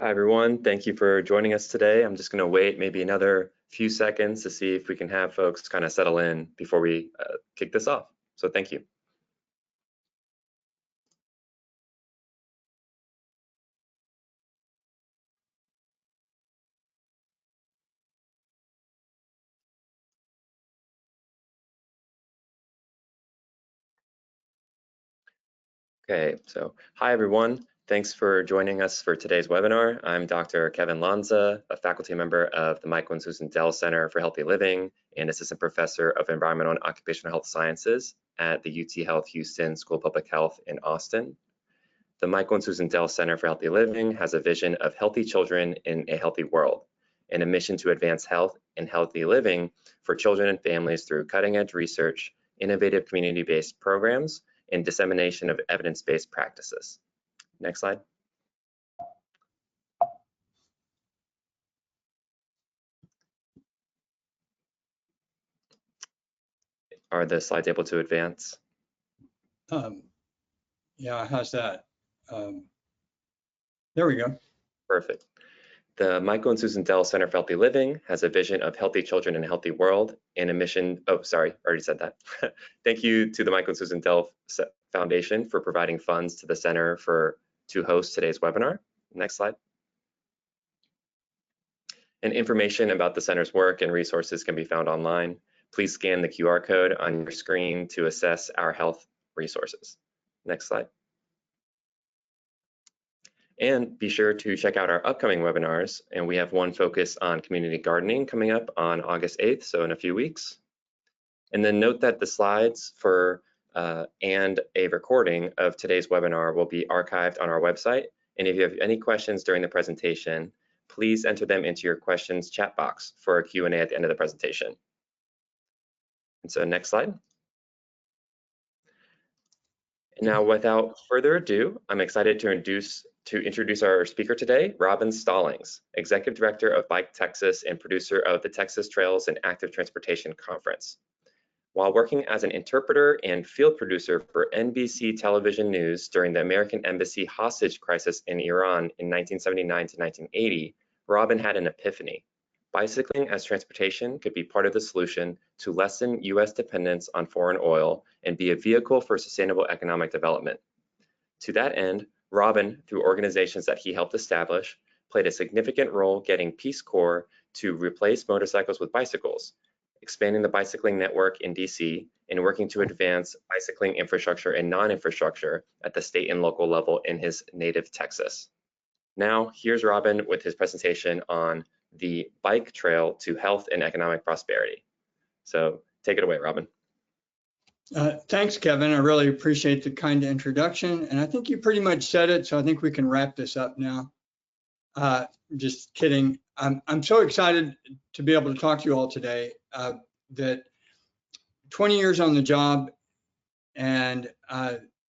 Hi, everyone. Thank you for joining us today. I'm just going to wait maybe another few seconds to see if we can have folks kind of settle in before we kick this off. So thank you. Okay, so hi, everyone. Thanks for joining us for today's webinar. I'm Dr. Kevin Lanza, a faculty member of the Michael and Susan Dell Center for Healthy Living and Assistant Professor of Environmental and Occupational Health Sciences at the UTHealth Houston School of Public Health in Austin. The Michael and Susan Dell Center for Healthy Living has a vision of healthy children in a healthy world and a mission to advance health and healthy living for children and families through cutting-edge research, innovative community-based programs, and dissemination of evidence-based practices. Next slide. Are the slides able to advance? Yeah, how's that? There we go. Perfect. The Michael and Susan Dell Center for Healthy Living has a vision of healthy children in a healthy world and a mission. Oh, sorry, already said that. Thank you to the Michael and Susan Dell Foundation for providing funds to the center to host today's webinar. Next slide. And information about the center's work and resources can be found online. Please scan the QR code on your screen to assess our health resources. Next slide. And be sure to check out our upcoming webinars. And we have one focused on community gardening coming up on August 8th, so in a few weeks. And then note that the slides for and a recording of today's webinar will be archived on our website. And if you have any questions during the presentation, please enter them into your questions chat box for a Q&A at the end of the presentation. And so next slide. And now, without further ado, I'm excited to introduce our speaker today, Robin Stallings, Executive Director of BikeTexas and producer of the Texas Trails and Active Transportation Conference. While working as an interpreter and field producer for NBC television news during the American Embassy hostage crisis in Iran in 1979 to 1980, Robin had an epiphany. Bicycling as transportation could be part of the solution to lessen U.S. dependence on foreign oil and be a vehicle for sustainable economic development. To that end, Robin, through organizations that he helped establish, played a significant role getting Peace Corps to replace motorcycles with bicycles, expanding the bicycling network in DC, and working to advance bicycling infrastructure and non-infrastructure at the state and local level in his native Texas. Now, here's Robin with his presentation on the bike trail to health and economic prosperity. So take it away, Robin. Thanks, Kevin. I really appreciate the kind introduction. And I think you pretty much said it, so I think we can wrap this up now. Just kidding. I'm so excited to be able to talk to you all today. That 20 years on the job, and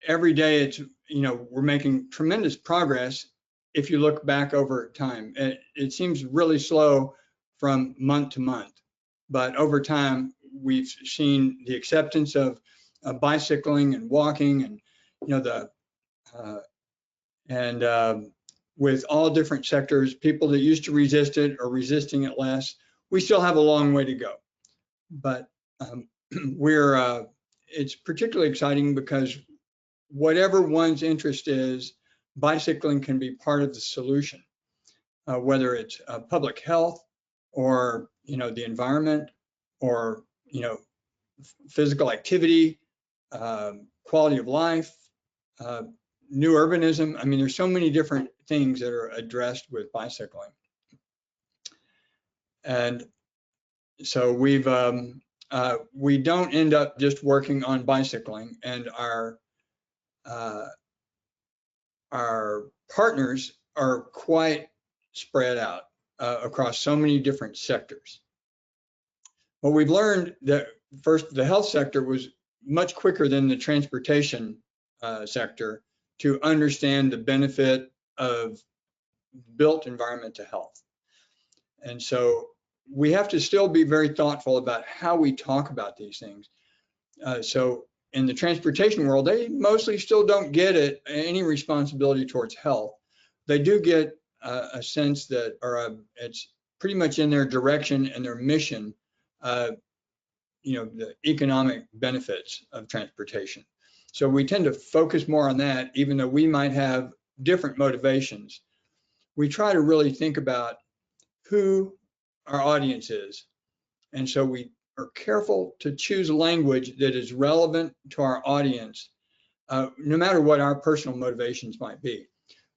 every day it's, we're making tremendous progress if you look back over time. It seems really slow from month to month, but over time we've seen the acceptance of bicycling and walking, and with all different sectors, people that used to resist it are resisting it less. We still have a long way to go, but it's particularly exciting because whatever one's interest is, bicycling can be part of the solution, whether it's public health or the environment, or physical activity, quality of life, new urbanism. I mean, there's so many different things that are addressed with bicycling. And so we don't end up just working on bicycling, and our partners are quite spread out across so many different sectors. Well, we've learned that first, the health sector was much quicker than the transportation sector to understand the benefit of built environment to health. And so we have to still be very thoughtful about how we talk about these things. So in the transportation world, they mostly still don't get any responsibility towards health. They do get a sense that, it's pretty much in their direction and their mission, the economic benefits of transportation. So we tend to focus more on that, even though we might have different motivations. We try to really think about who our audience is. And so we are careful to choose language that is relevant to our audience, no matter what our personal motivations might be.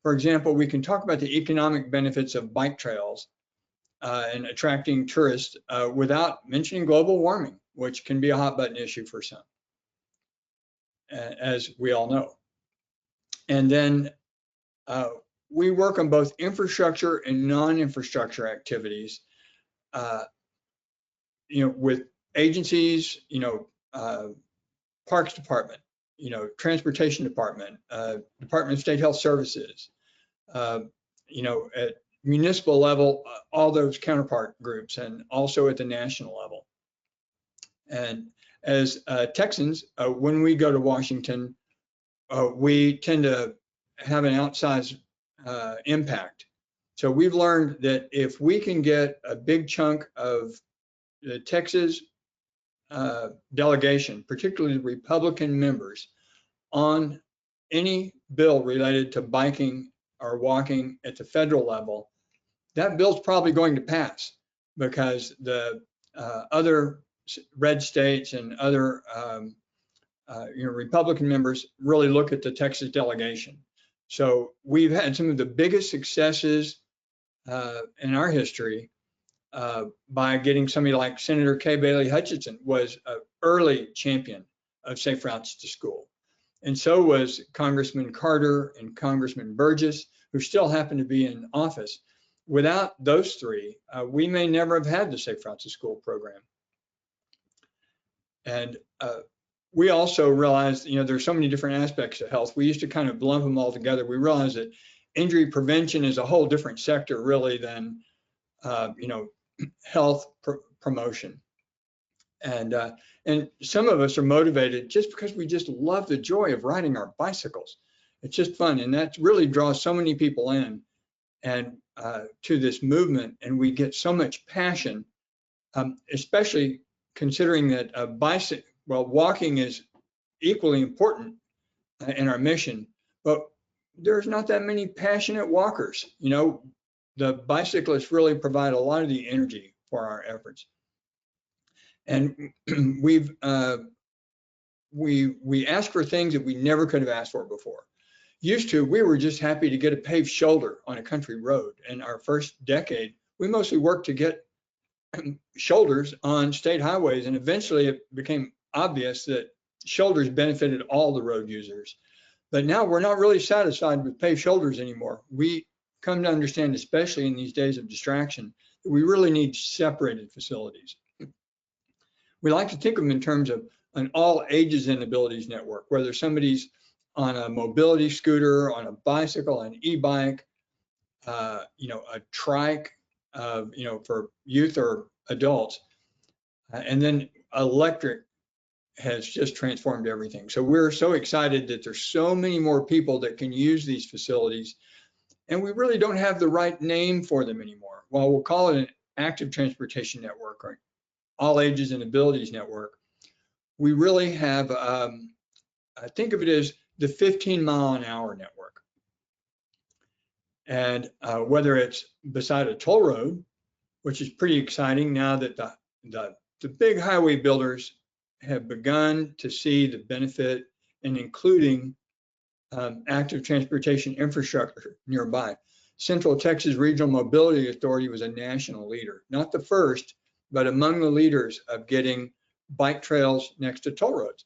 For example, we can talk about the economic benefits of bike trails and attracting tourists without mentioning global warming, which can be a hot button issue for some, as we all know. And then we work on both infrastructure and non-infrastructure activities, with agencies, Parks Department, Transportation Department, Department of State Health Services, at municipal level, all those counterpart groups, and also at the national level. And as Texans, when we go to Washington, we tend to have an outsized impact. So we've learned that if we can get a big chunk of the Texas delegation, particularly the Republican members, on any bill related to biking or walking at the federal level, that bill's probably going to pass, because the other red states and other Republican members really look at the Texas delegation. So we've had some of the biggest successes in our history by getting somebody like Senator Kay Bailey Hutchinson was an early champion of safe routes to school. And so was Congressman Carter and Congressman Burgess, who still happen to be in office. Without those three, we may never have had the Safe Routes to School program. And we also realized, there's so many different aspects of health. We used to kind of lump them all together. We realized that injury prevention is a whole different sector, really, than health promotion. And some of us are motivated just because we just love the joy of riding our bicycles. It's just fun, and that really draws so many people in and to this movement, and we get so much passion, especially considering that walking is equally important in our mission, but there's not that many passionate walkers. The bicyclists really provide a lot of the energy for our efforts. And we ask for things that we never could have asked for before. Used to, we were just happy to get a paved shoulder on a country road. In our first decade, we mostly worked to get shoulders on state highways, and eventually it became obvious that shoulders benefited all the road users. But now we're not really satisfied with paved shoulders anymore. We come to understand, especially in these days of distraction, that we really need separated facilities. We like to think of them in terms of an all ages and abilities network, whether somebody's on a mobility scooter, on a bicycle, an e-bike, a trike, for youth or adults. And then electric has just transformed everything. So we're so excited that there's so many more people that can use these facilities, and we really don't have the right name for them anymore. While we'll call it an active transportation network or all ages and abilities network, we really have, think of it as the 15-mile-an-hour network. And whether it's beside a toll road, which is pretty exciting now that the big highway builders have begun to see the benefit in including active transportation infrastructure nearby. Central Texas Regional Mobility Authority was a national leader, not the first, but among the leaders of getting bike trails next to toll roads.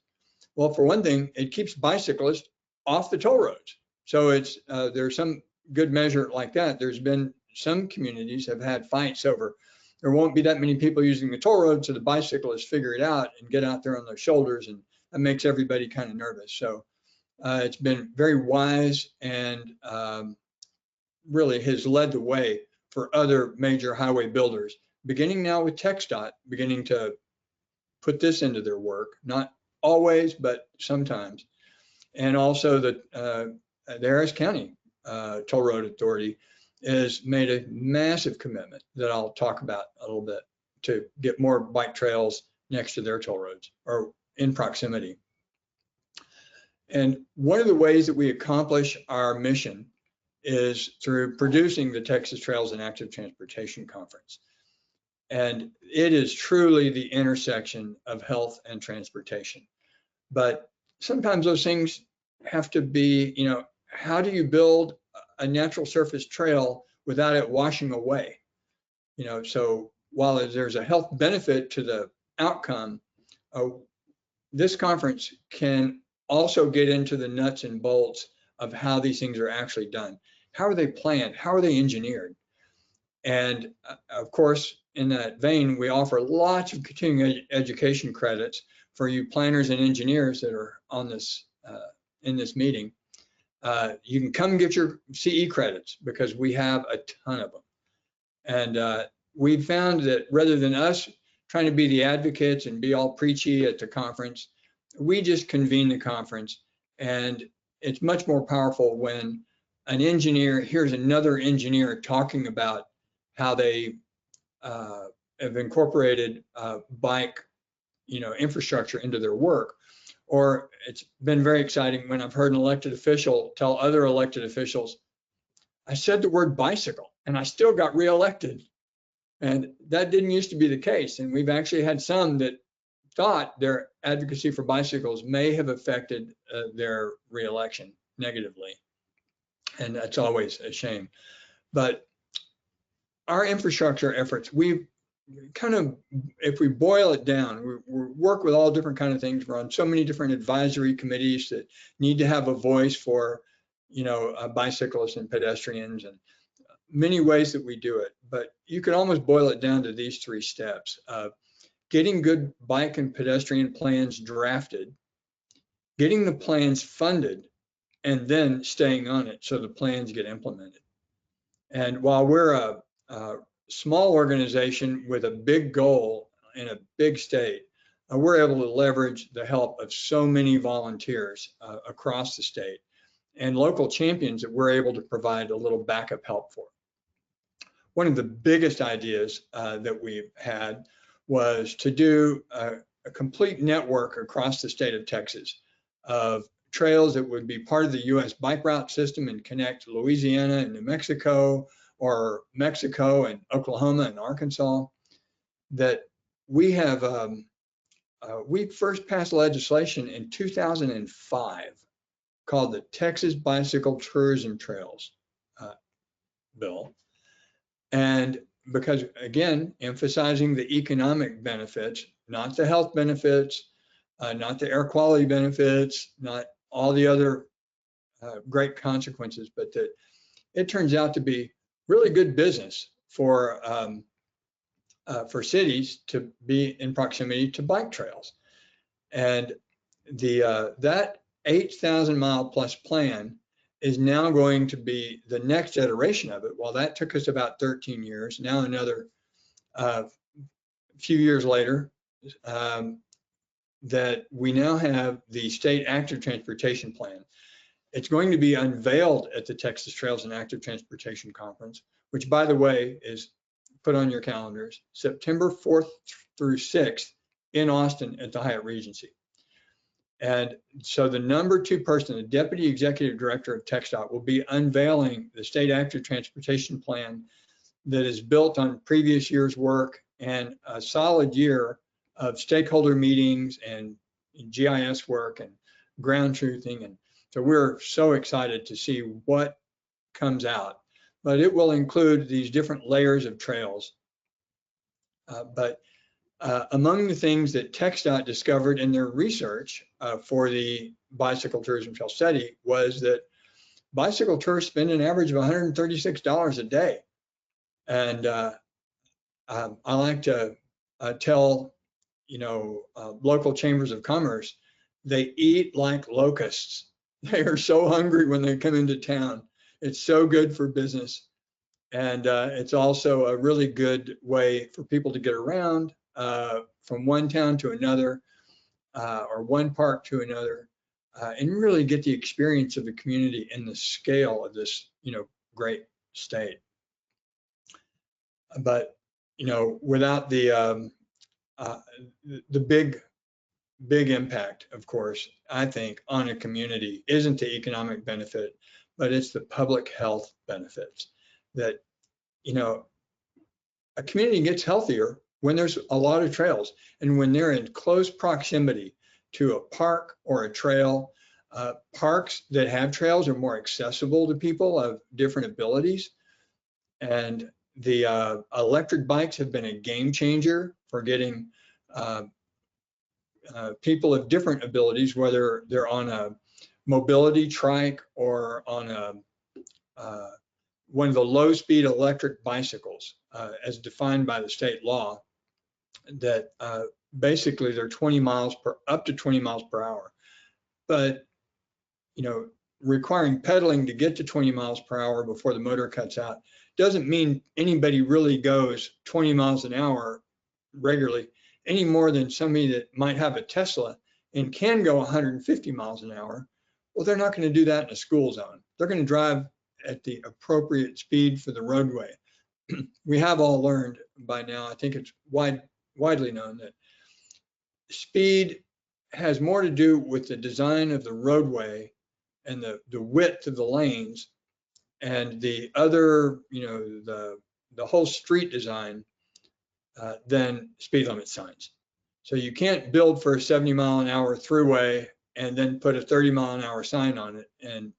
Well, for one thing, it keeps bicyclists off the toll roads. So it's there's some good measure like that. There's been some communities have had fights over, there won't be that many people using the toll road, so the bicyclists figure it out and get out there on their shoulders, and that makes everybody kind of nervous. So it's been very wise, and really has led the way for other major highway builders, beginning now with TxDOT, beginning to put this into their work, not always, but sometimes. And also the Harris County Toll Road Authority has made a massive commitment that I'll talk about a little bit to get more bike trails next to their toll roads or in proximity. And one of the ways that we accomplish our mission is through producing the Texas Trails and Active Transportation Conference. And it is truly the intersection of health and transportation. But sometimes those things have to be, how do you build a natural surface trail without it washing away? So while there's a health benefit to the outcome, this conference can also get into the nuts and bolts of how these things are actually done. How are they planned? How are they engineered? And of course, in that vein, we offer lots of continuing education credits for you planners and engineers that are on this in this meeting. You can come get your CE credits because we have a ton of them. And we found that rather than us trying to be the advocates and be all preachy at the conference, we just convene the conference. And it's much more powerful when an engineer hears another engineer talking about how they have incorporated bike, infrastructure into their work. Or it's been very exciting when I've heard an elected official tell other elected officials, I said the word bicycle and I still got reelected. And that didn't used to be the case. And we've actually had some that thought their advocacy for bicycles may have affected their reelection negatively. And that's always a shame. But our infrastructure efforts, we've kind of, if we boil it down, we work with all different kind of things. We're on so many different advisory committees that need to have a voice for, bicyclists and pedestrians, and many ways that we do it. But you can almost boil it down to these three steps of getting good bike and pedestrian plans drafted, getting the plans funded, and then staying on it so the plans get implemented. And while we're a small organization with a big goal in a big state, we're able to leverage the help of so many volunteers across the state and local champions that we're able to provide a little backup help for. One of the biggest ideas that we've had was to do a complete network across the state of Texas of trails that would be part of the US bike route system and connect Louisiana and New Mexico, or Mexico and Oklahoma and Arkansas. That we have, we first passed legislation in 2005 called the Texas Bicycle Tourism Trails bill. And because, again, emphasizing the economic benefits, not the health benefits, not the air quality benefits, not all the other great consequences, but that it turns out to be really good business for cities to be in proximity to bike trails. And that 8,000 mile plus plan is now going to be the next iteration of it. While that took us about 13 years, now another few years later, that we now have the State Active Transportation Plan. It's going to be unveiled at the Texas Trails and Active Transportation Conference, which, by the way, is put on your calendars, September 4th through 6th in Austin at the Hyatt Regency. And so the number 2 person, the Deputy Executive Director of TxDOT, will be unveiling the State Active Transportation Plan that is built on previous year's work and a solid year of stakeholder meetings and GIS work and ground truthing. And so we're so excited to see what comes out. But it will include these different layers of trails. Among the things that TxDOT discovered in their research for the bicycle tourism trail study was that bicycle tourists spend an average of $136 a day. And I like to tell, local chambers of commerce, they eat like locusts. They are so hungry when they come into town. It's so good for business. And it's also a really good way for people to get around from one town to another, or one park to another, and really get the experience of the community and the scale of this, great state. But, you know, without the big impact, of course, I think, on a community isn't the economic benefit, but it's the public health benefits that, you know, a community gets healthier when there's a lot of trails and when they're in close proximity to a park or a trail. Parks that have trails are more accessible to people of different abilities. And the electric bikes have been a game changer for getting people of different abilities, whether they're on a mobility trike or on a one of the low-speed electric bicycles, as defined by the state law, that basically they're 20 miles per, up to 20 miles per hour. But, you know, requiring pedaling to get to 20 miles per hour before the motor cuts out doesn't mean anybody really goes 20 miles an hour regularly, any more than somebody that might have a Tesla and can go 150 miles an hour. Well, they're not going to do that in a school zone. They're going to drive at the appropriate speed for the roadway. We have all learned by now, I think it's widely known, that speed has more to do with the design of the roadway and the width of the lanes and the other, you know, the whole street design than speed limit signs. So you can't build for a 70-mile-an-hour throughway and then put a 30-mile-an-hour sign on it and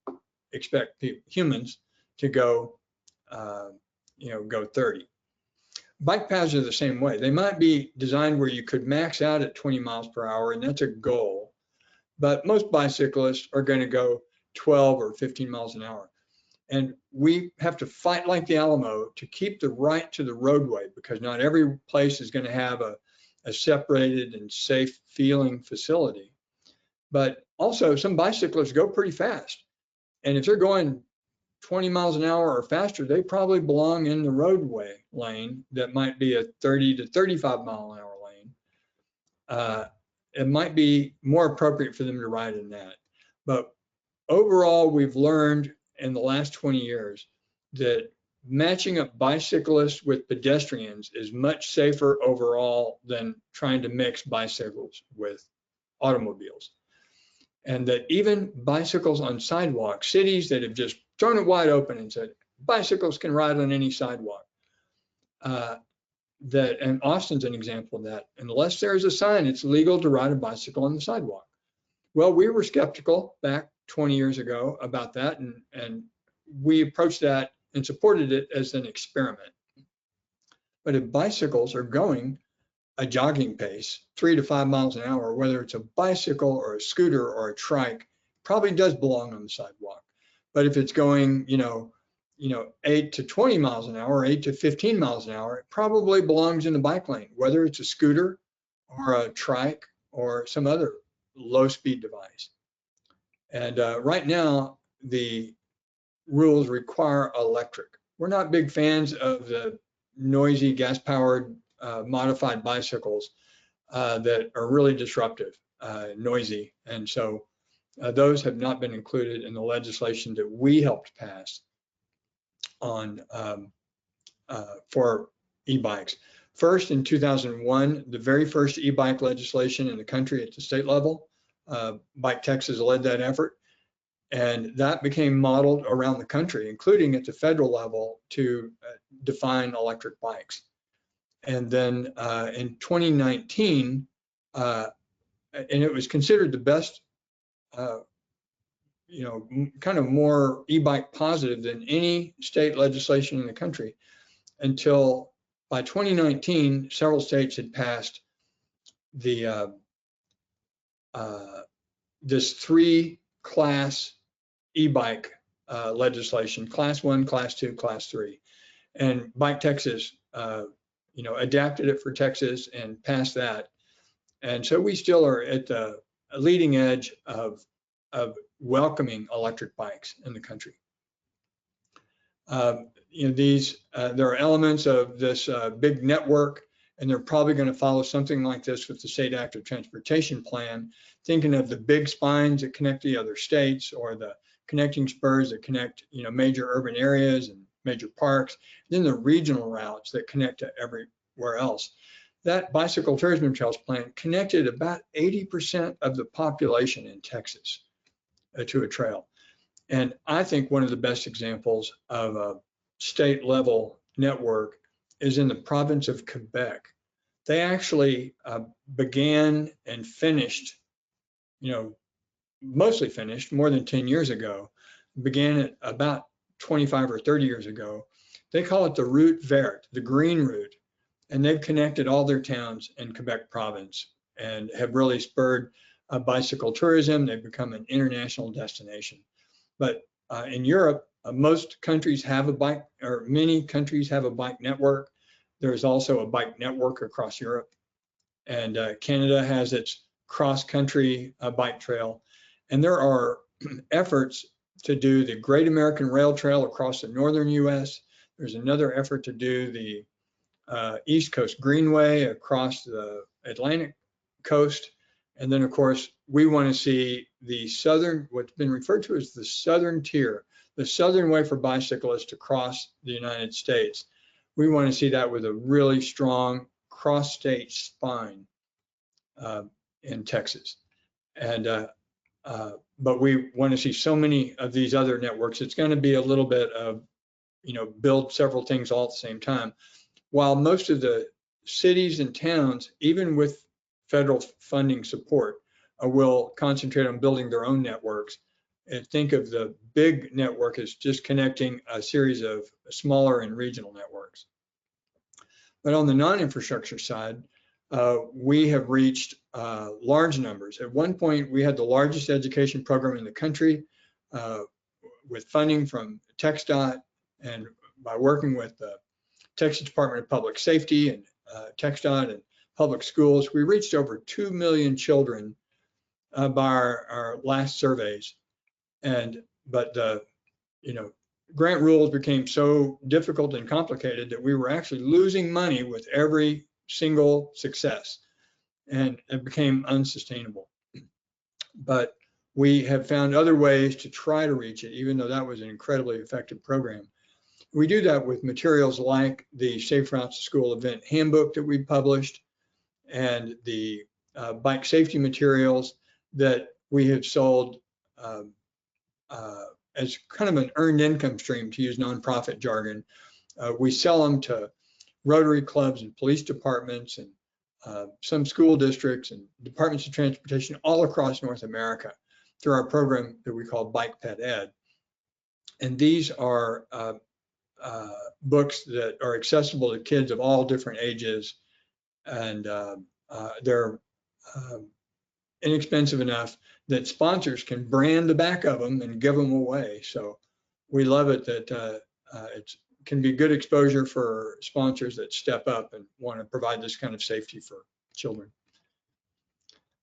expect humans to go, you know, go 30. Bike paths are the same way. They might be designed where you could max out at 20 miles per hour, and that's a goal. But most bicyclists are going to go 12 or 15 miles an hour. And we have to fight like the Alamo to keep the right to the roadway, because not every place is going to have a separated and safe feeling facility. But also some bicyclists go pretty fast. And if they're going 20 miles an hour or faster, they probably belong in the roadway lane that might be a 30 to 35 mile an hour lane. It might be more appropriate for them to ride in that. But overall, we've learned in the last 20 years that matching up bicyclists with pedestrians is much safer overall than trying to mix bicycles with automobiles. And that even bicycles on sidewalks, cities that have just thrown it wide open and said, bicycles can ride on any sidewalk. And Austin's an example of that. Unless there's a sign, it's legal to ride a bicycle on the sidewalk. Well, we were skeptical back 20 years ago about that, and we approached that and supported it as an experiment. But if bicycles are going a jogging pace, 3 to 5 miles an hour, whether it's a bicycle or a scooter or a trike, probably does belong on the sidewalk. But if it's going, 8 to 20 miles an hour, 8 to 15 miles an hour, it probably belongs in the bike lane, whether it's a scooter or a trike or some other low speed device. And right now, the rules require electric. We're not big fans of the noisy gas-powered modified bicycles that are really disruptive, noisy. And so those have not been included in the legislation that we helped pass on for e-bikes. First, in 2001, the very first e-bike legislation in the country at the state level, BikeTexas led that effort. And that became modeled around the country, including at the federal level, to define electric bikes. And then in 2019, and it was considered the best, kind of more e-bike positive than any state legislation in the country, until by 2019, several states had passed the this 3-class e-bike legislation: Class 1, Class 2, Class 3. And BikeTexas, adapted it for Texas and passed that. And so we still are at the leading edge of welcoming electric bikes in the country. There are elements of this big network, and they're probably going to follow something like this with the State Active Transportation Plan, thinking of the big spines that connect the other states, or the connecting spurs that connect, major urban areas and major parks, then the regional routes that connect to everywhere else. That bicycle tourism trails plan connected about 80% of the population in Texas to a trail. And I think one of the best examples of a state level network is in the province of Quebec. They actually began and finished, mostly finished more than 10 years ago, began it about 25 or 30 years ago. They call it the route verte, the green route. And they've connected all their towns in Quebec province and have really spurred bicycle tourism. They've become an international destination. But in Europe, most countries have a bike, or many countries have a bike network. There's also a bike network across Europe. And Canada has its cross-country bike trail. And there are efforts to do the Great American Rail Trail across the northern US. There's another effort to do the East Coast Greenway across the Atlantic coast. And then, of course, we want to see the southern, what's been referred to as the southern tier, the southern way for bicyclists to cross the United States. We want to see that with a really strong cross-state spine in Texas. And but we want to see so many of these other networks. It's going to be a little bit of, build several things all at the same time. While most of the cities and towns, even with federal funding support, will concentrate on building their own networks, and think of the big network as just connecting a series of smaller and regional networks. But on the non-infrastructure side, we have reached large numbers. At one point, we had the largest education program in the country with funding from TxDOT, and by working with the Texas Department of Public Safety and TxDOT and public schools, we reached over 2 million children by our last surveys. But the grant rules became so difficult and complicated that we were actually losing money with every single success, and it became unsustainable. But we have found other ways to try to reach it, even though that was an incredibly effective program. We do that with materials like the Safe Routes to School event handbook that we published, and the bike safety materials that we have sold as kind of an earned income stream, to use nonprofit jargon. We sell them to Rotary clubs and police departments and some school districts and departments of transportation all across North America through our program that we call Bike Ped Ed. And these are books that are accessible to kids of all different ages, and they're inexpensive enough that sponsors can brand the back of them and give them away. So we love it that it can be good exposure for sponsors that step up and want to provide this kind of safety for children.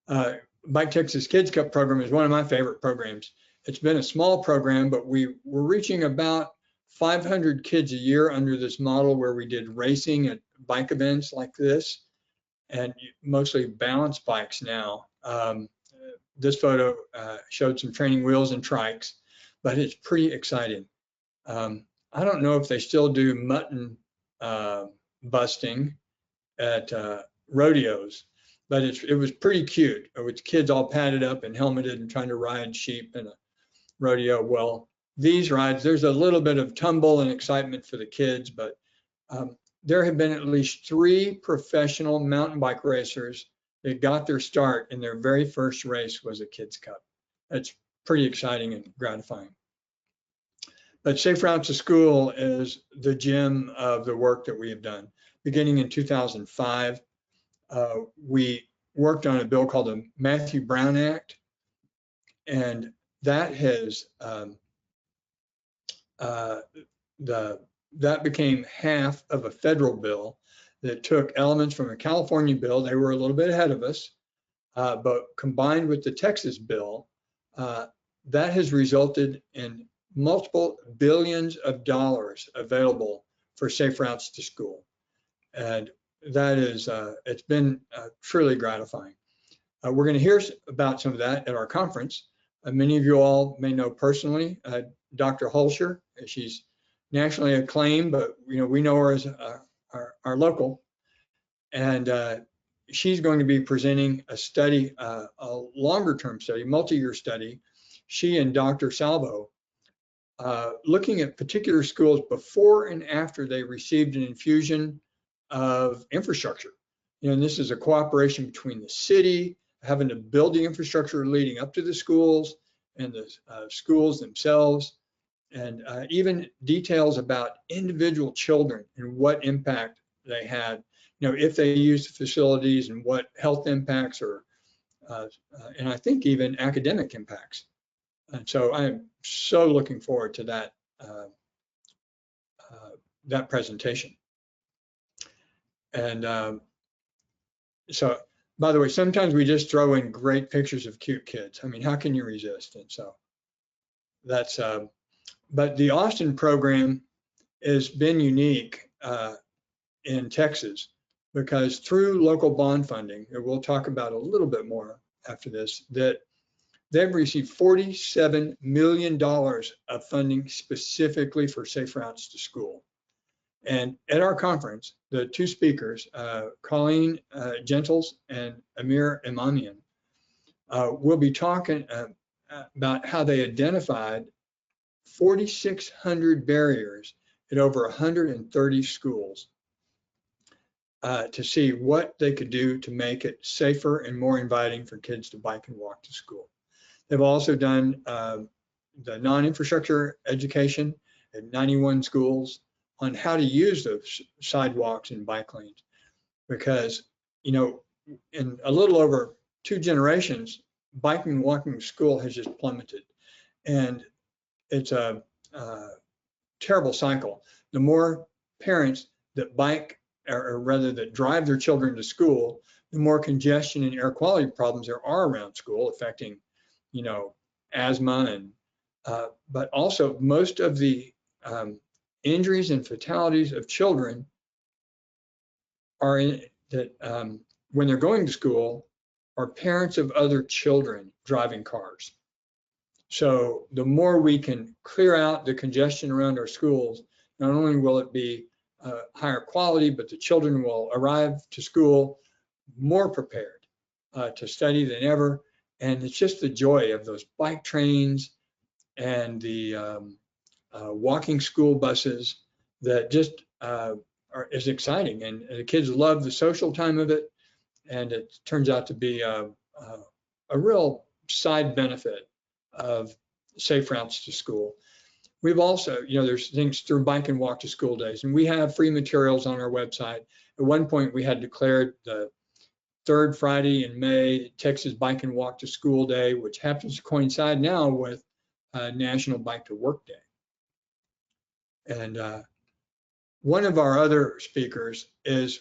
BikeTexas Kids Cup program is one of my favorite programs. It's been a small program, but we're reaching about 500 kids a year under this model, where we did racing at bike events like this, and mostly balance bikes now. This photo showed some training wheels and trikes, but it's pretty exciting. I don't know if they still do mutton busting at rodeos, but it was pretty cute, with kids all padded up and helmeted and trying to ride sheep in a rodeo. Well, these rides, there's a little bit of tumble and excitement for the kids, but there have been at least 3 professional mountain bike racers that got their start, and their very first race was a Kids Cup. That's pretty exciting and gratifying. But Safe Routes to School is the gem of the work that we have done. Beginning in 2005, we worked on a bill called the Matthew Brown Act, and that has that became half of a federal bill that took elements from a California bill. They were a little bit ahead of us, but combined with the Texas bill, that has resulted in multiple billions of dollars available for Safe Routes to School. And that is, it's been truly gratifying. We're going to hear about some of that at our conference. Many of you all may know personally Dr. Holscher. She's nationally acclaimed, but we know her as our local. And she's going to be presenting a study, a longer term study, multi-year study. She and Dr. Salvo, looking at particular schools before and after they received an infusion of infrastructure. And this is a cooperation between the city, having to build the infrastructure leading up to the schools, and the schools themselves, and even details about individual children and what impact they had, if they used the facilities, and what health impacts or, and I think even academic impacts. And so I'm so looking forward to that presentation. And so, by the way, sometimes we just throw in great pictures of cute kids. I mean, how can you resist? And so that's, but the Austin program has been unique in Texas, because through local bond funding, and we'll talk about a little bit more after this, that they've received $47 million of funding specifically for safe routes to school. And at our conference, the two speakers, Colleen Gentles and Amir Imamian, will be talking about how they identified 4,600 barriers at over 130 schools to see what they could do to make it safer and more inviting for kids to bike and walk to school. They've also done the non-infrastructure education at 91 schools on how to use those sidewalks and bike lanes, because in a little over 2 generations, biking and walking to school has just plummeted, and it's a terrible cycle. The more parents that bike, or rather that drive their children to school, the more congestion and air quality problems there are around school, affecting asthma, and but also most of the injuries and fatalities of children are in that when they're going to school are parents of other children driving cars. So the more we can clear out the congestion around our schools, not only will it be higher quality, but the children will arrive to school more prepared to study than ever. And it's just the joy of those bike trains and the walking school buses that just is exciting. And the kids love the social time of it. And it turns out to be a real side benefit of safe routes to school. We've also, there's things through bike and walk to school days, and we have free materials on our website. At one point, we had declared the 3rd Friday in May, Texas Bike and Walk to School Day, which happens to coincide now with National Bike to Work Day. And one of our other speakers has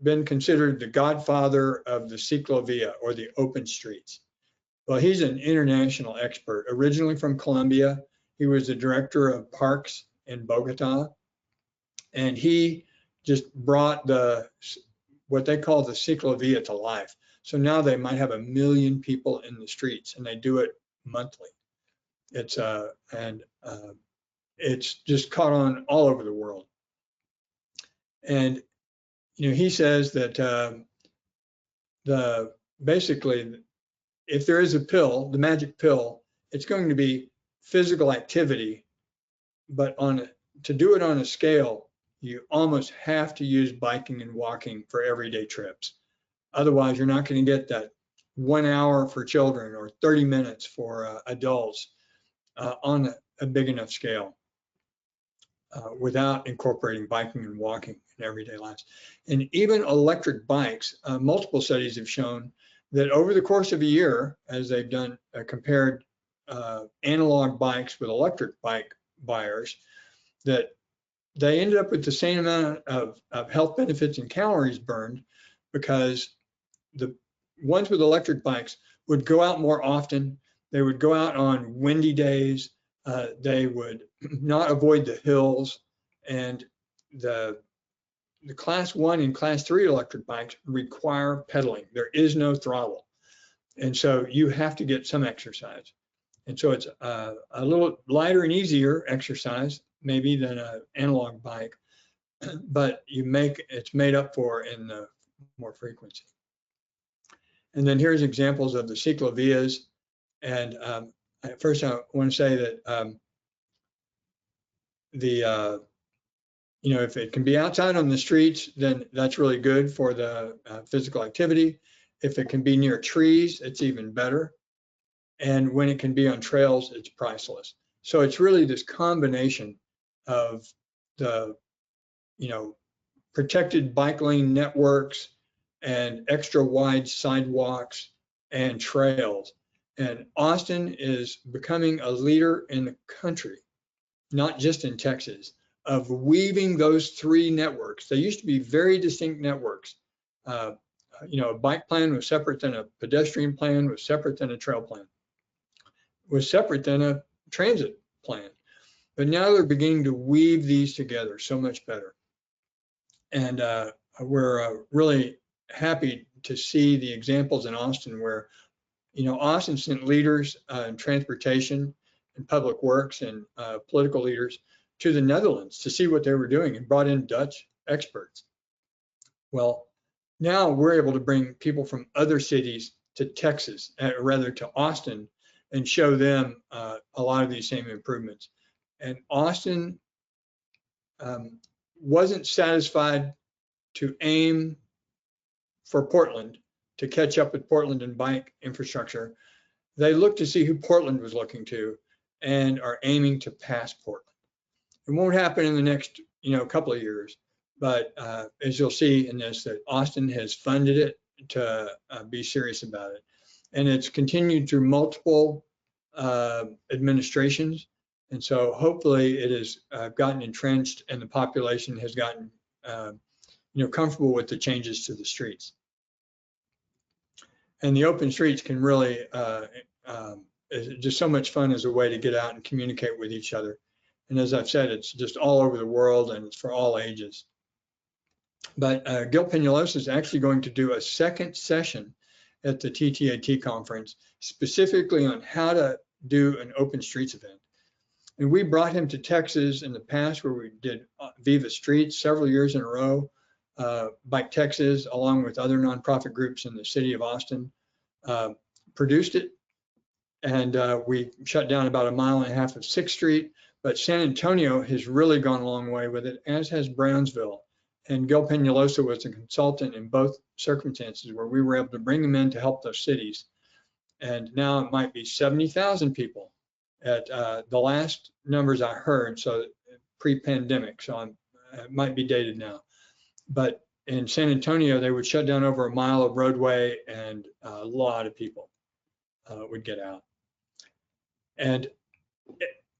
been considered the godfather of the ciclovia, or the open streets. Well, he's an international expert, originally from Colombia. He was the director of parks in Bogota, and he just brought what they call the ciclovia to life. So now they might have 1 million people in the streets, and they do it monthly. It's it's just caught on all over the world. And he says that basically, if there is a pill, the magic pill, it's going to be physical activity, but to do it on a scale, you almost have to use biking and walking for everyday trips. Otherwise, you're not going to get that 1 hour for children or 30 minutes for adults on a big enough scale without incorporating biking and walking in everyday lives. And even electric bikes, multiple studies have shown that over the course of a year, as they've done compared analog bikes with electric bike buyers, that they ended up with the same amount of health benefits and calories burned, because the ones with electric bikes would go out more often. They would go out on windy days. They would not avoid the hills. And the class 1 and class 3 electric bikes require pedaling. There is no throttle. And so you have to get some exercise. And so it's a little lighter and easier exercise maybe than an analog bike, but it's made up for in the more frequency. And then here's examples of the ciclovias. And first I want to say that if it can be outside on the streets, then that's really good for the physical activity. If it can be near trees, it's even better. And when it can be on trails, it's priceless. So it's really this combination of the, protected bike lane networks and extra wide sidewalks and trails. And Austin is becoming a leader in the country, not just in Texas, of weaving those three networks. They used to be very distinct networks. A bike plan was separate than a pedestrian plan, was separate than a trail plan, was separate than a transit plan. But now they're beginning to weave these together so much better. And we're really happy to see the examples in Austin where, Austin sent leaders in transportation and public works and political leaders to the Netherlands to see what they were doing and brought in Dutch experts. Well, now we're able to bring people from other cities to Texas, rather to Austin, and show them a lot of these same improvements. And Austin wasn't satisfied to aim for Portland, to catch up with Portland in bike infrastructure. They looked to see who Portland was looking to and are aiming to pass Portland. It won't happen in the next couple of years, but as you'll see in this, that Austin has funded it to be serious about it. And it's continued through multiple administrations. And so hopefully it has gotten entrenched and the population has gotten comfortable with the changes to the streets. And the open streets can really, is just so much fun as a way to get out and communicate with each other. And as I've said, it's just all over the world and it's for all ages. But Gil Peñalosa is actually going to do a second session at the TTAT conference, specifically on how to do an open streets event. And we brought him to Texas in the past where we did Viva Streets several years in a row. BikeTexas, along with other nonprofit groups in the city of Austin, produced it. And we shut down about 1.5 miles of 6th Street. But San Antonio has really gone a long way with it, as has Brownsville. And Gil Peñalosa was a consultant in both circumstances where we were able to bring him in to help those cities. And now it might be 70,000 people at the last numbers I heard, so pre-pandemic, so it might be dated now. But in San Antonio, they would shut down over 1 mile of roadway and a lot of people would get out. And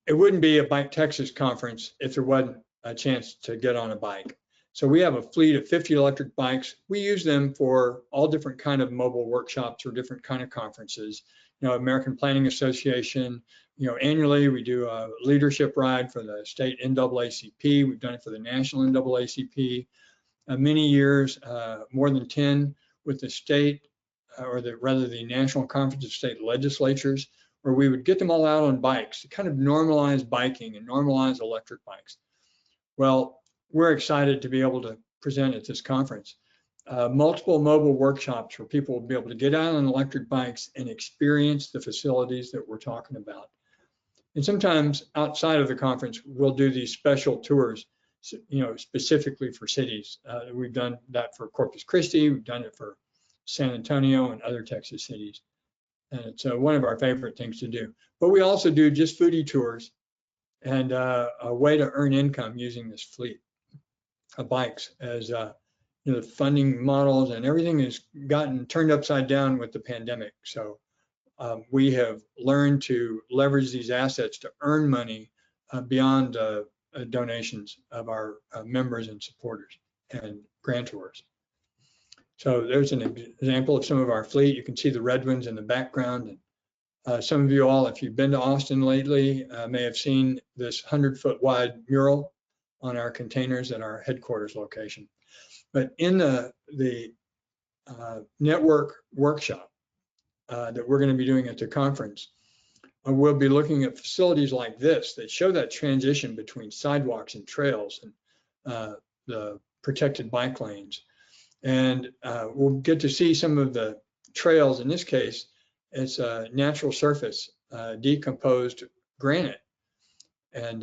it wouldn't be a BikeTexas conference if there wasn't a chance to get on a bike. So we have a fleet of 50 electric bikes. We use them for all different kind of mobile workshops or different kind of conferences. American Planning Association, annually we do a leadership ride for the state NAACP. We've done it for the national NAACP. Many years, more than 10 with the state, the National Conference of State Legislatures, where we would get them all out on bikes to kind of normalize biking and normalize electric bikes. Well, we're excited to be able to present at this conference. Multiple mobile workshops where people will be able to get out on electric bikes and experience the facilities that we're talking about. And sometimes outside of the conference, we'll do these special tours, specifically for cities. We've done that for Corpus Christi, we've done it for San Antonio and other Texas cities. And it's one of our favorite things to do. But we also do just foodie tours and a way to earn income using this fleet of bikes as the funding models and everything has gotten turned upside down with the pandemic. So we have learned to leverage these assets to earn money beyond donations of our members and supporters and grantors. So there's an example of some of our fleet. You can see the red ones in the background. And some of you all, if you've been to Austin lately, may have seen this 100-foot wide mural on our containers at our headquarters location. But in the network workshop that we're going to be doing at the conference, we'll be looking at facilities like this that show that transition between sidewalks and trails and the protected bike lanes. And we'll get to see some of the trails. In this case, it's a natural surface, decomposed granite. And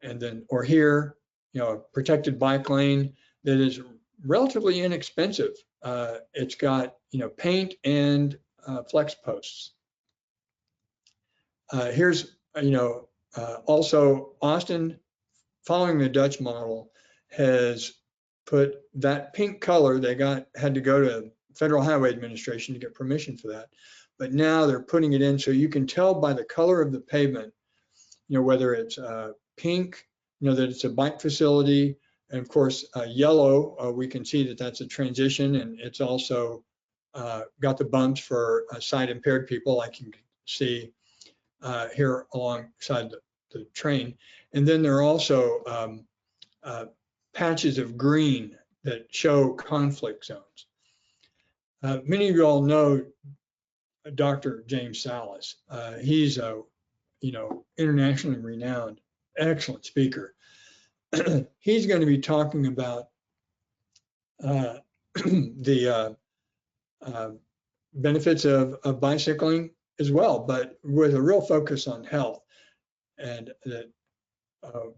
then, or here, a protected bike lane that is relatively inexpensive. It's got, paint and flex posts. Here's, also Austin, following the Dutch model, has put that pink color. They had to go to Federal Highway Administration to get permission for that. But now they're putting it in so you can tell by the color of the pavement, whether it's pink, that it's a bike facility. And of course, yellow, we can see that that's a transition, and it's also got the bumps for sight impaired people, like you can see here alongside the train. And then there are also patches of green that show conflict zones. Many of you all know Dr. James Salas. He's a, internationally renowned, excellent speaker. He's going to be talking about the benefits of bicycling as well, but with a real focus on health, and that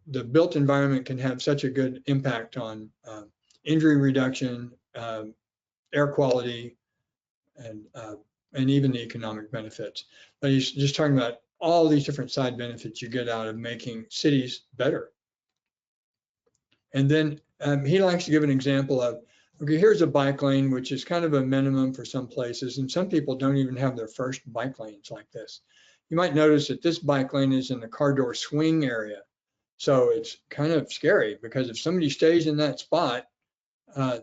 the built environment can have such a good impact on injury reduction, air quality, and even the economic benefits. But he's just talking about all these different side benefits you get out of making cities better. And then he likes to give an example of, okay, here's a bike lane, which is kind of a minimum for some places, and some people don't even have their first bike lanes like this. You might notice that this bike lane is in the car door swing area. So it's kind of scary, because if somebody stays in that spot,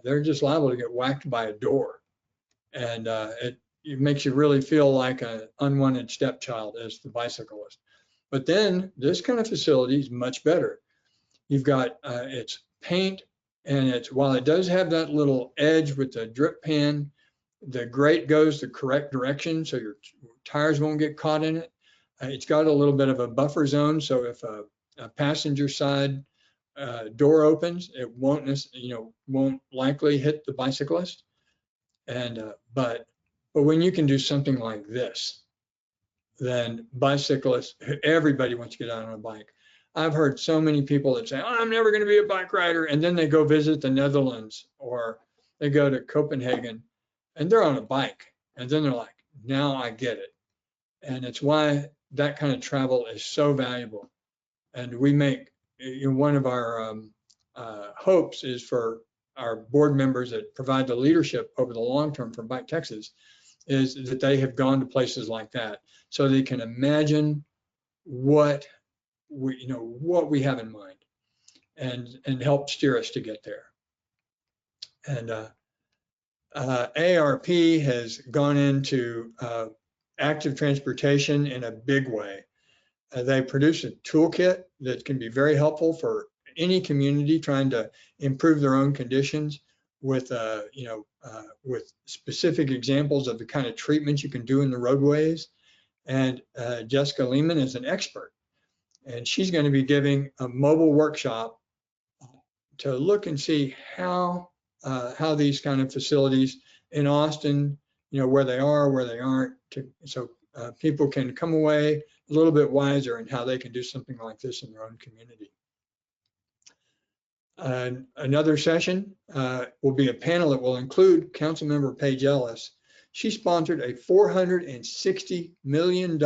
they're just liable to get whacked by a door. And it makes you really feel like an unwanted stepchild as the bicyclist. But then this kind of facility is much better. You've got its paint, and while it does have that little edge with the drip pan, the grate goes the correct direction so your tires won't get caught in it. It's got a little bit of a buffer zone, so if a passenger side door opens, it won't likely hit the bicyclist. And but when you can do something like this, then bicyclists, everybody wants to get out on a bike. I've heard so many people that say, oh, I'm never going to be a bike rider, and then they go visit the Netherlands, or they go to Copenhagen, and they're on a bike, and then they're like, now I get it. And it's why that kind of travel is so valuable. And we make, one of our hopes is for our board members that provide the leadership over the long term for BikeTexas, is that they have gone to places like that, so they can imagine what we have in mind, and help steer us to get there. And ARP has gone into active transportation in a big way. They produce a toolkit that can be very helpful for any community trying to improve their own conditions, with with specific examples of the kind of treatments you can do in the roadways. And Jessica Lehman is an expert, and she's going to be giving a mobile workshop to look and see how these kind of facilities in Austin, where they are, where they aren't, so people can come away a little bit wiser in how they can do something like this in their own community. Another session will be a panel that will include Councilmember Paige Ellis. She sponsored a $460 million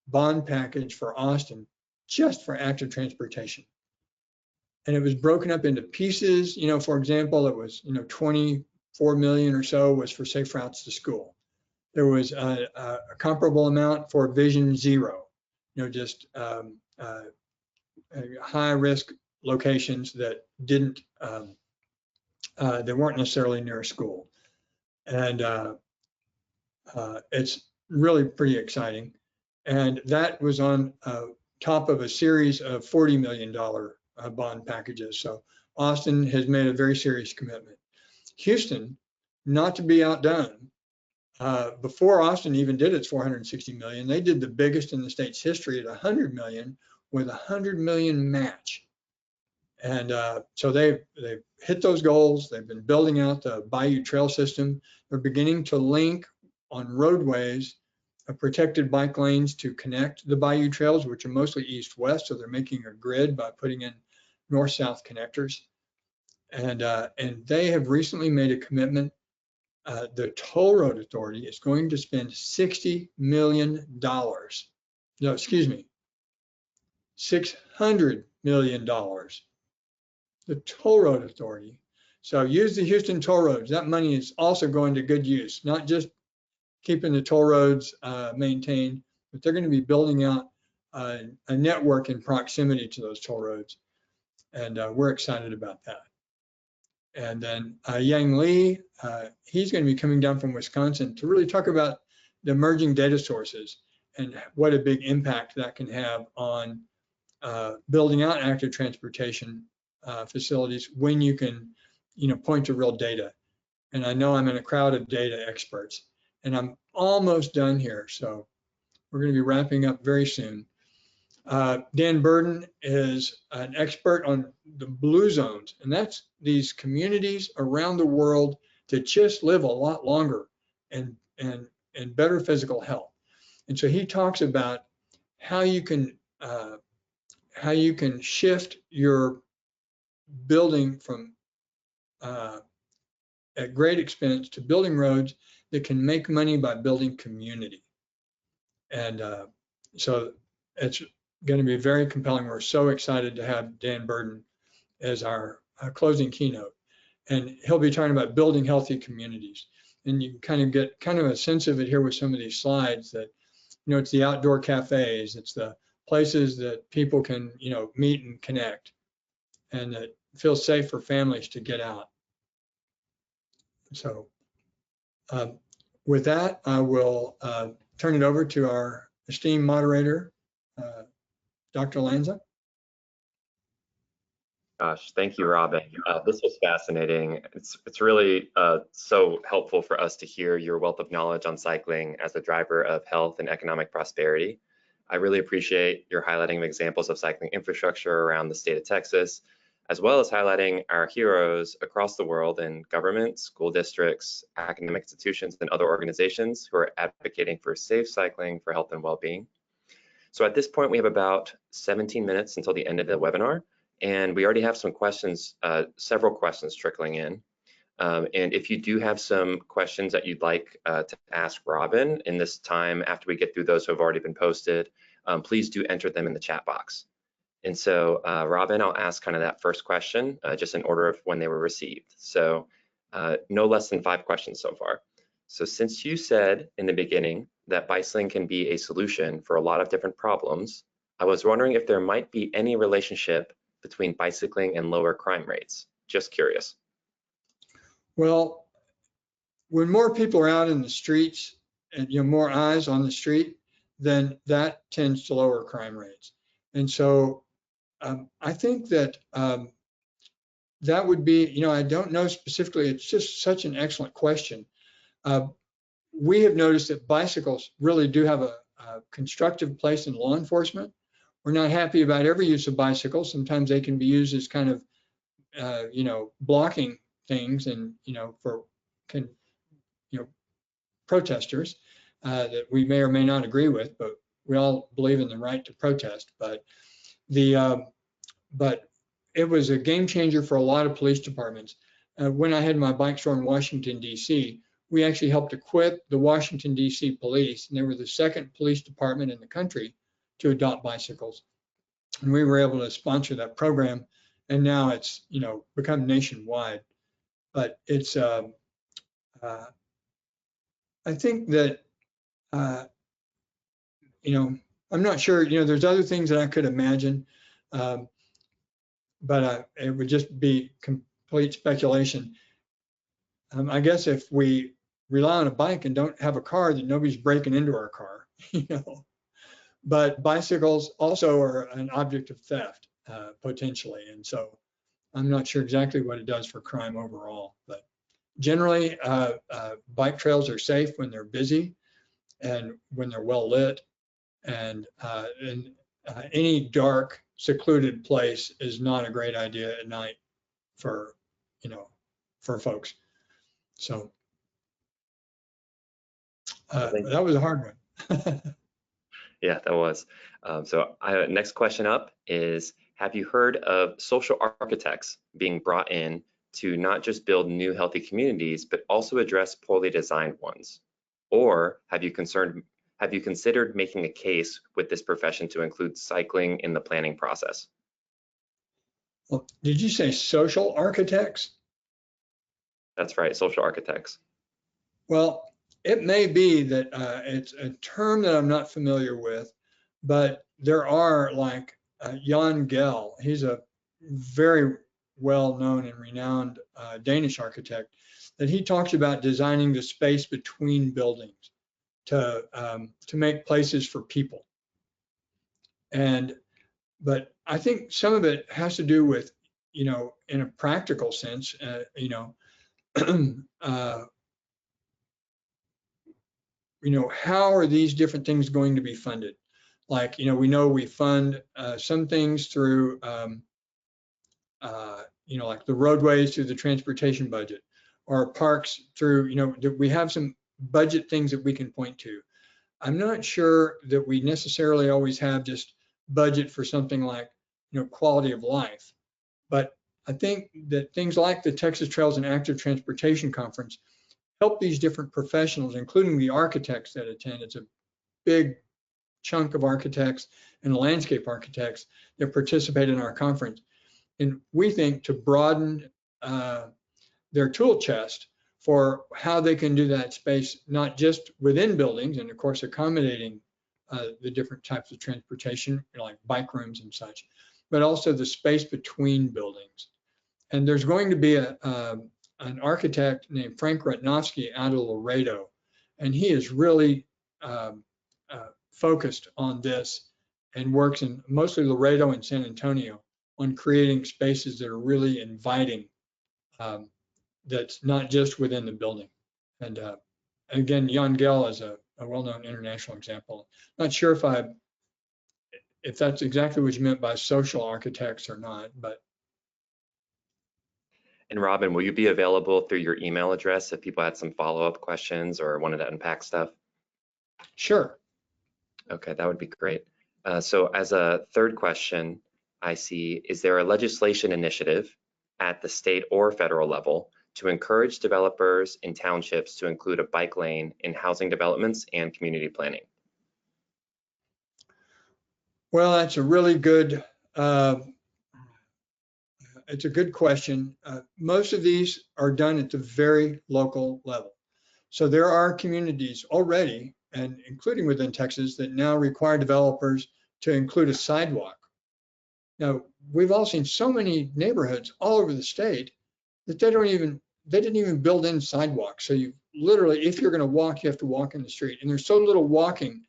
bond package for Austin, just for active transportation. And it was broken up into pieces. For example, it was, 24 million or so was for safe routes to school. There was a comparable amount for Vision Zero, just high risk locations that they weren't necessarily near a school. And it's really pretty exciting. And that was on top of a series of $40 million bond packages. So Austin has made a very serious commitment. Houston, not to be outdone, Before Austin even did its 460 million, they did the biggest in the state's history at 100 million with 100 million match. And so they've hit those goals. They've been building out the Bayou Trail system. They're beginning to link on roadways protected bike lanes to connect the Bayou Trails, which are mostly east-west. So they're making a grid by putting in north-south connectors. And they have recently made a commitment. The Toll Road Authority is going to spend $60 million. No, excuse me, $600 million. The Toll Road Authority. So use the Houston toll roads. That money is also going to good use, not just keeping the toll roads maintained, but they're going to be building out a network in proximity to those toll roads. And we're excited about that. And then Yang Lee, he's going to be coming down from Wisconsin to really talk about the emerging data sources and what a big impact that can have on building out active transportation facilities when you can, point to real data. And I know I'm in a crowd of data experts, and I'm almost done here. So we're going to be wrapping up very soon. Dan Burden is an expert on the blue zones, and that's these communities around the world that just live a lot longer and better physical health. And so he talks about how you can shift your building from at great expense to building roads that can make money by building community. And so it's going to be very compelling. We're so excited to have Dan Burden as our closing keynote. And he'll be talking about building healthy communities. And you can get a sense of it here with some of these slides that, it's the outdoor cafes, it's the places that people can, meet and connect, and that feel safe for families to get out. So with that, I will turn it over to our esteemed moderator, Dr. Lanza. Gosh, thank you, Robin. This was fascinating. It's really so helpful for us to hear your wealth of knowledge on cycling as a driver of health and economic prosperity. I really appreciate your highlighting of examples of cycling infrastructure around the state of Texas, as well as highlighting our heroes across the world in government, school districts, academic institutions, and other organizations who are advocating for safe cycling for health and well-being. So at this point, we have about 17 minutes until the end of the webinar. And we already have some questions, several questions trickling in. And if you do have some questions that you'd like to ask Robin in this time after we get through those who have already been posted, please do enter them in the chat box. And so Robin, I'll ask kind of that first question, just in order of when they were received. So no less than 5 questions so far. So since you said in the beginning that bicycling can be a solution for a lot of different problems, I was wondering if there might be any relationship between bicycling and lower crime rates. Just curious. Well, when more people are out in the streets and more eyes on the street, then that tends to lower crime rates. And so I think that that would be, I don't know specifically, it's just such an excellent question. We have noticed that bicycles really do have a constructive place in law enforcement. We're not happy about every use of bicycles. Sometimes they can be used as kind of, blocking things and, for protesters that we may or may not agree with, but we all believe in the right to protest. But but it was a game changer for a lot of police departments. When I had my bike store in Washington, D.C., we actually helped equip the Washington, D.C. police, and they were the second police department in the country to adopt bicycles. And we were able to sponsor that program, and now it's, become nationwide. But it's, I think that, I'm not sure, there's other things that I could imagine, but it would just be complete speculation. I guess if we rely on a bike and don't have a car, then nobody's breaking into our car, But bicycles also are an object of theft, potentially. And so I'm not sure exactly what it does for crime overall, but Generally, bike trails are safe when they're busy and when they're well lit, and any dark, secluded place is not a great idea at night for, for folks. So that was a hard one. Yeah, that was. Next question up is, have you heard of social architects being brought in to not just build new healthy communities, but also address poorly designed ones? Or have you considered making a case with this profession to include cycling in the planning process? Well, did you say social architects? That's right, social architects. Well, it may be that it's a term that I'm not familiar with, but there are like Jan Gell. He's a very well-known and renowned Danish architect, that he talks about designing the space between buildings to make places for people. But I think some of it has to do with, in a practical sense, how are these different things going to be funded? Like, we know we fund some things through, like the roadways through the transportation budget, or parks through, we have some budget things that we can point to. I'm not sure that we necessarily always have just budget for something like, quality of life. But I think that things like the Texas Trails and Active Transportation Conference help these different professionals, including the architects that attend. It's a big chunk of architects and landscape architects that participate in our conference. And we think to broaden their tool chest for how they can do that space, not just within buildings and of course accommodating the different types of transportation, like bike rooms and such, but also the space between buildings. And there's going to be an architect named Frank Ratnowski out of Laredo, and he is really focused on this and works in mostly Laredo and San Antonio on creating spaces that are really inviting, that's not just within the building. And again, Jan Gell is a well-known international example. Not sure if that's exactly what you meant by social architects or not, but. And Robin, will you be available through your email address if people had some follow-up questions or wanted to unpack stuff? Sure. Okay, that would be great. So as a third question, I see, is there a legislation initiative at the state or federal level to encourage developers in townships to include a bike lane in housing developments and community planning? Well, that's a really good, it's a good question. Most of these are done at the very local level. So there are communities already, and including within Texas, that now require developers to include a sidewalk. Now, we've all seen so many neighborhoods all over the state that they didn't even build in sidewalks. So you literally, if you're going to walk, you have to walk in the street. And there's so little walking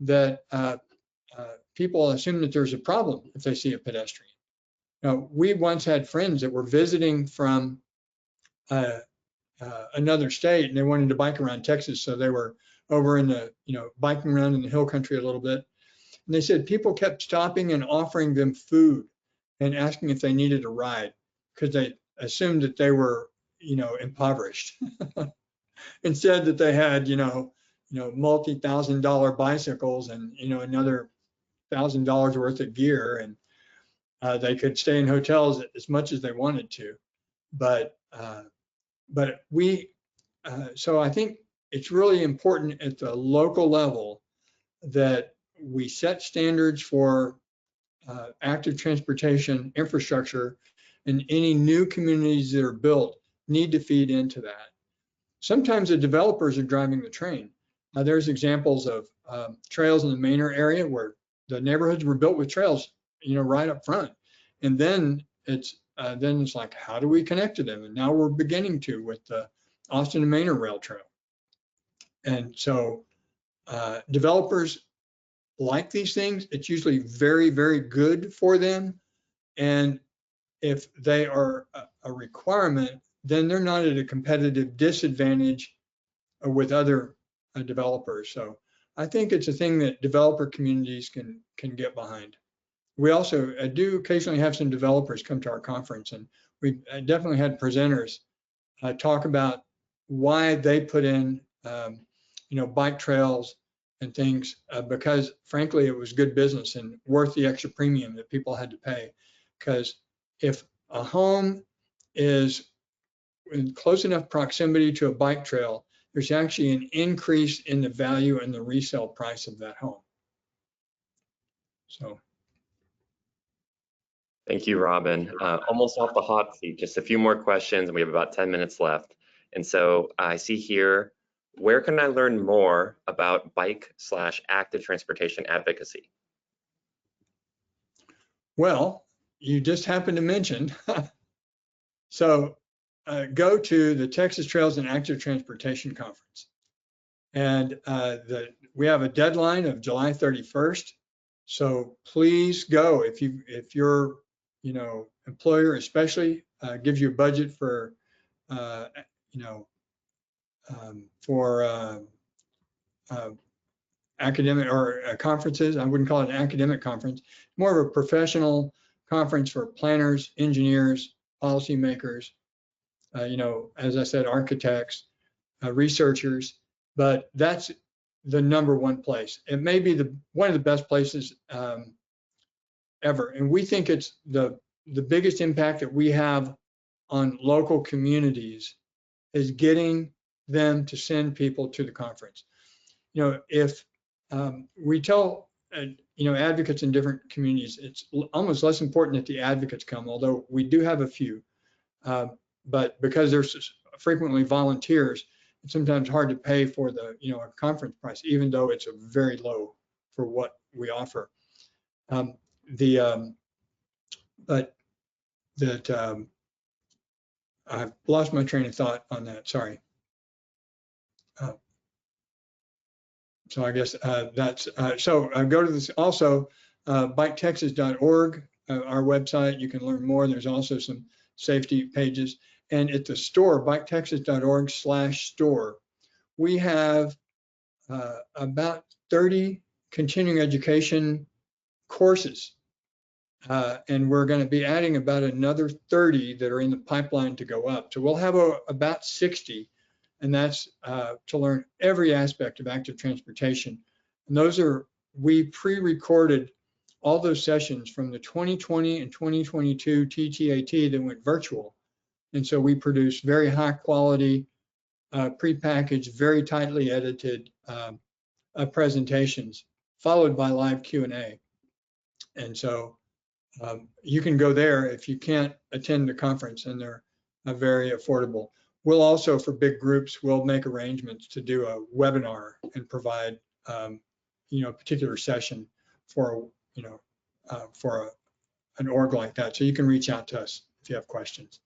that people assume that there's a problem if they see a pedestrian. Now, we once had friends that were visiting from another state, and they wanted to bike around Texas. So they were over in the, biking around in the hill country a little bit. And they said people kept stopping and offering them food and asking if they needed a ride because they assumed that they were, impoverished. Instead that they had, multi-$1,000 bicycles and, another $1,000 worth of gear, and they could stay in hotels as much as they wanted to. But so I think it's really important at the local level that we set standards for active transportation infrastructure, and any new communities that are built need to feed into that. Sometimes the developers are driving the train. There's examples of trails in the Manor area where the neighborhoods were built with trails, right up front. And then it's like, how do we connect to them? And now we're beginning to with the Austin and Manor Rail Trail. And so developers like these things. It's usually very, very good for them. And if they are a requirement, then they're not at a competitive disadvantage with other developers. So I think it's a thing that developer communities can get behind. We also do occasionally have some developers come to our conference, and we definitely had presenters talk about why they put in, bike trails and things because, frankly, it was good business and worth the extra premium that people had to pay. Because if a home is in close enough proximity to a bike trail, there's actually an increase in the value and the resale price of that home. So. Thank you, Robin. Almost off the hot seat, just a few more questions, and we have about 10 minutes left. And so I see here, where can I learn more about bike/active transportation advocacy? Well, you just happened to mention. So go to the Texas Trails and Active Transportation Conference. And we have a deadline of July 31st. So please go if your employer especially gives you a budget for academic or conferences. I wouldn't call it an academic conference, more of a professional conference for planners, engineers, policymakers, as I said, architects, researchers, but that's the #1 place. It may be one of the best places ever. And we think it's the biggest impact that we have on local communities is getting them to send people to the conference. If we tell, advocates in different communities, it's almost less important that the advocates come, although we do have a few. But because there's frequently volunteers, it's sometimes hard to pay for the, a conference price, even though it's a very low for what we offer. I've lost my train of thought on that. Sorry. So I guess that's go to this also BikeTexas.org, our website. You can learn more. There's also some safety pages. And at the store, BikeTexas.org/store, we have about 30 continuing education courses. And we're going to be adding about another 30 that are in the pipeline to go up. So we'll have about 60, and that's to learn every aspect of active transportation. And we pre-recorded all those sessions from the 2020 and 2022 TTAT that went virtual. And so we produce very high quality, pre-packaged, very tightly edited presentations, followed by live Q&A. And so you can go there if you can't attend the conference, and they're very affordable. We'll also, for big groups, we'll make arrangements to do a webinar and provide, a particular session for, an org like that. So you can reach out to us if you have questions.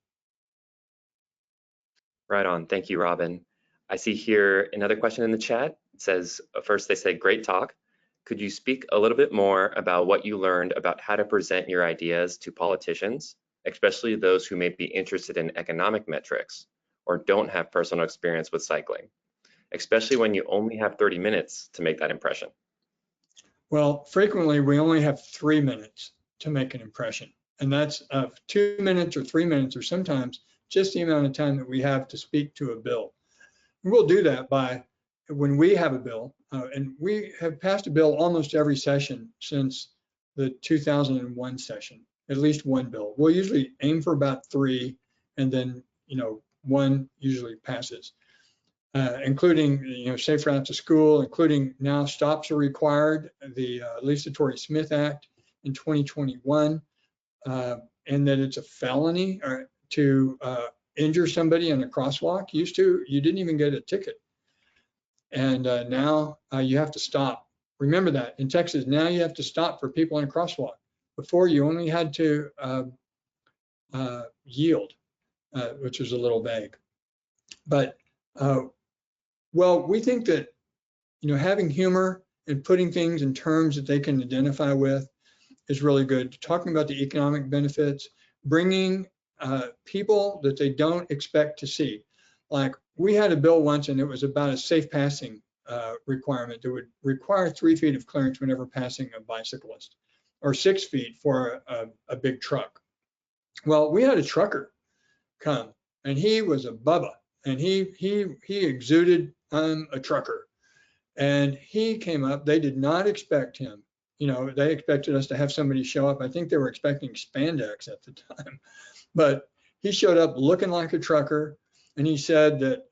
Right on. Thank you, Robin. I see here another question in the chat. It says, first they say, great talk. Could you speak a little bit more about what you learned about how to present your ideas to politicians, especially those who may be interested in economic metrics or don't have personal experience with cycling, especially when you only have 30 minutes to make that impression? Well, frequently we only have 3 minutes to make an impression, and that's 2 minutes or 3 minutes, or sometimes just the amount of time that we have to speak to a bill. And we'll do that by when we have a bill, and we have passed a bill almost every session since the 2001 session, at least one bill. We'll usually aim for about 3, and then, one usually passes, including, safe route to school, including now stops are required, the Lisa Torrey Smith Act in 2021, and that it's a felony to injure somebody in a crosswalk. Used to, you didn't even get a ticket. And now you have to stop. Remember that in Texas, now you have to stop for people in a crosswalk. Before, you only had to yield, which was a little vague. But well, we think that having humor and putting things in terms that they can identify with is really good. Talking about the economic benefits, bringing people that they don't expect to see. Like we had a bill once, and it was about a safe passing requirement that would require 3 feet of clearance whenever passing a bicyclist, or 6 feet for a big truck. Well, we had a trucker come, and he was a Bubba, and he exuded a trucker, and he came up. They did not expect him. You know, they expected us to have somebody show up. I think they were expecting spandex at the time, but he showed up looking like a trucker, and he said that,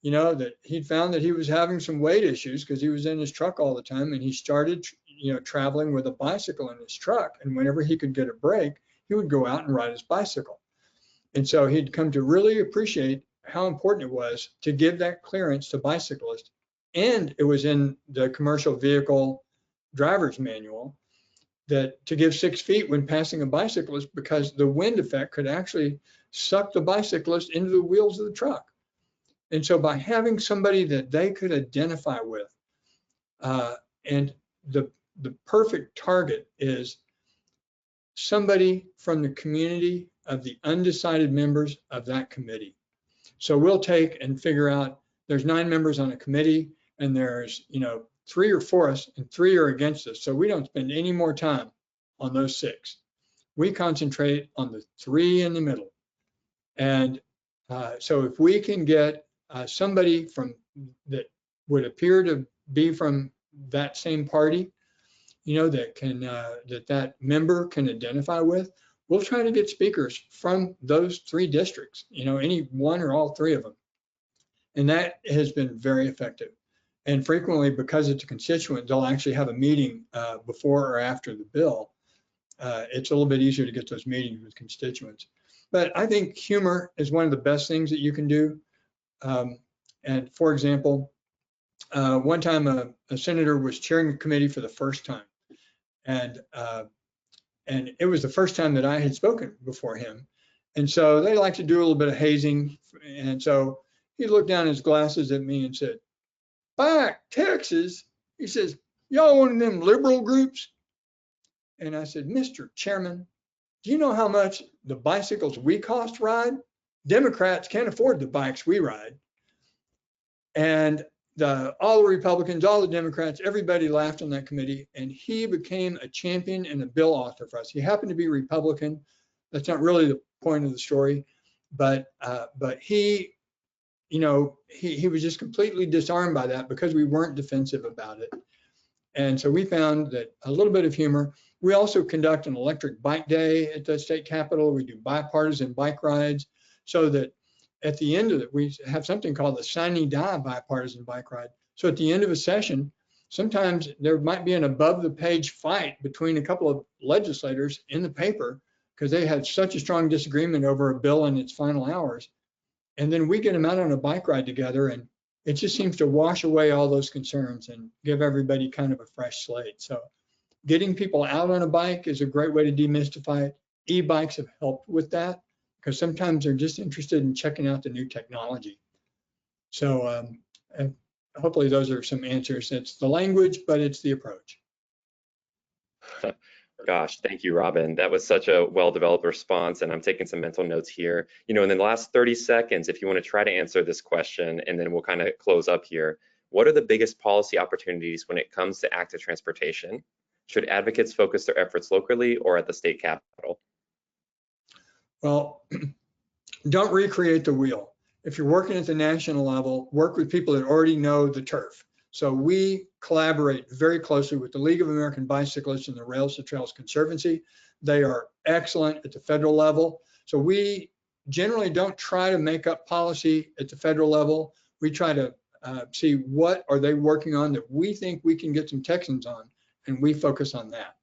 you know, that he'd found that he was having some weight issues because he was in his truck all the time, and he started, you know, traveling with a bicycle in his truck, and whenever he could get a break, he would go out and ride his bicycle. And so he'd come to really appreciate how important it was to give that clearance to bicyclists. And it was in the commercial vehicle driver's manual that to give 6 feet when passing a bicyclist, because the wind effect could actually suck the bicyclist into the wheels of the truck. And so by having somebody that they could identify with, and the perfect target is somebody from the community of the undecided members of that committee. So we'll take and figure out there's 9 members on a committee, and there's, you know, 3 are for us and 3 are against us. So we don't spend any more time on those 6. We concentrate on the 3 in the middle. And so if we can get somebody from that would appear to be from that same party, you know, that can that member can identify with, we'll try to get speakers from those 3 districts, you know, any one or all 3 of them. And that has been very effective. And frequently, because it's a constituent, they'll actually have a meeting before or after the bill. It's a little bit easier to get those meetings with constituents. But I think humor is one of the best things that you can do. And for example, one time a senator was chairing a committee for the first time. And it was the first time that I had spoken before him. And so they like to do a little bit of hazing. And so he looked down his glasses at me and said, "BikeTexas," he says, "y'all one of them liberal groups?" And I said, "Mr. Chairman, do you know how much the bicycles we cost ride? Democrats can't afford the bikes we ride." And all the Republicans, all the Democrats, everybody laughed on that committee, and he became a champion and a bill author for us. He happened to be Republican. That's not really the point of the story, but he, you know, he was just completely disarmed by that because we weren't defensive about it. And so we found that a little bit of humor. We also conduct an electric bike day at the state capitol. We do bipartisan bike rides, so that at the end of it, we have something called the sine die bipartisan bike ride. So at the end of a session, sometimes there might be an above the page fight between a couple of legislators in the paper because they had such a strong disagreement over a bill in its final hours. And then we get them out on a bike ride together, and it just seems to wash away all those concerns and give everybody kind of a fresh slate. So getting people out on a bike is a great way to demystify it. E-bikes have helped with that, because sometimes they're just interested in checking out the new technology. So hopefully those are some answers. It's the language, but it's the approach. Gosh, thank you, Robin. That was such a well-developed response, and I'm taking some mental notes here. You know, in the last 30 seconds, if you want to try to answer this question, and then we'll kind of close up here. What are the biggest policy opportunities when it comes to active transportation? Should advocates focus their efforts locally or at the state capitol? Well, don't recreate the wheel. If you're working at the national level, work with people that already know the turf. So we collaborate very closely with the League of American Bicyclists and the Rails to Trails Conservancy. They are excellent at the federal level. So we generally don't try to make up policy at the federal level. We try to see what are they working on that we think we can get some Texans on, and we focus on that.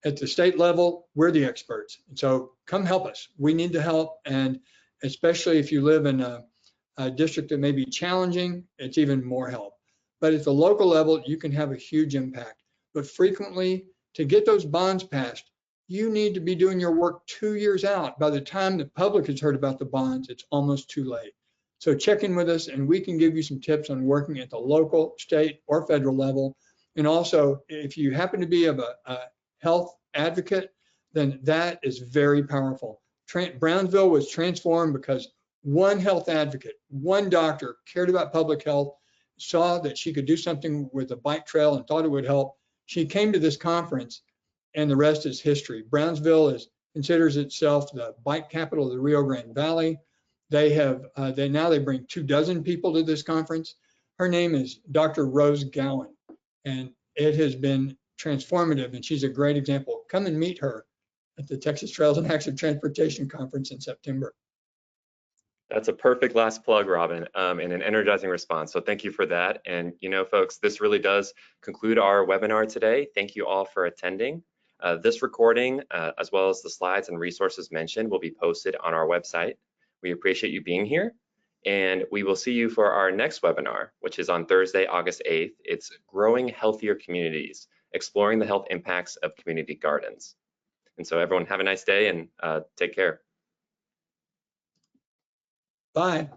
At the state level, we're the experts. And so come help us. We need the help. And especially if you live in a district that may be challenging, it's even more help. But at the local level, you can have a huge impact. But frequently, to get those bonds passed, you need to be doing your work 2 years out. By the time the public has heard about the bonds, it's almost too late. So check in with us, and we can give you some tips on working at the local, state, or federal level. And also, if you happen to be of a health advocate, then that is very powerful. Brownsville was transformed because one health advocate, one doctor cared about public health, saw that she could do something with a bike trail and thought it would help. She came to this conference, and the rest is history. Brownsville considers itself the bike capital of the Rio Grande Valley. They bring 24 people to this conference. Her name is Dr. Rose Gowan, and it has been transformative, and she's a great example. Come and meet her at the Texas Trails and Active Transportation Conference in September. That's a perfect last plug, Robin, and an energizing response. So thank you for that. And folks, this really does conclude our webinar today. Thank you all for attending. This recording, as well as the slides and resources mentioned, will be posted on our website. We appreciate you being here, and we will see you for our next webinar, which is on Thursday, August 8th. It's Growing Healthier Communities, Exploring the Health Impacts of Community Gardens. And so everyone have a nice day and take care. Bye.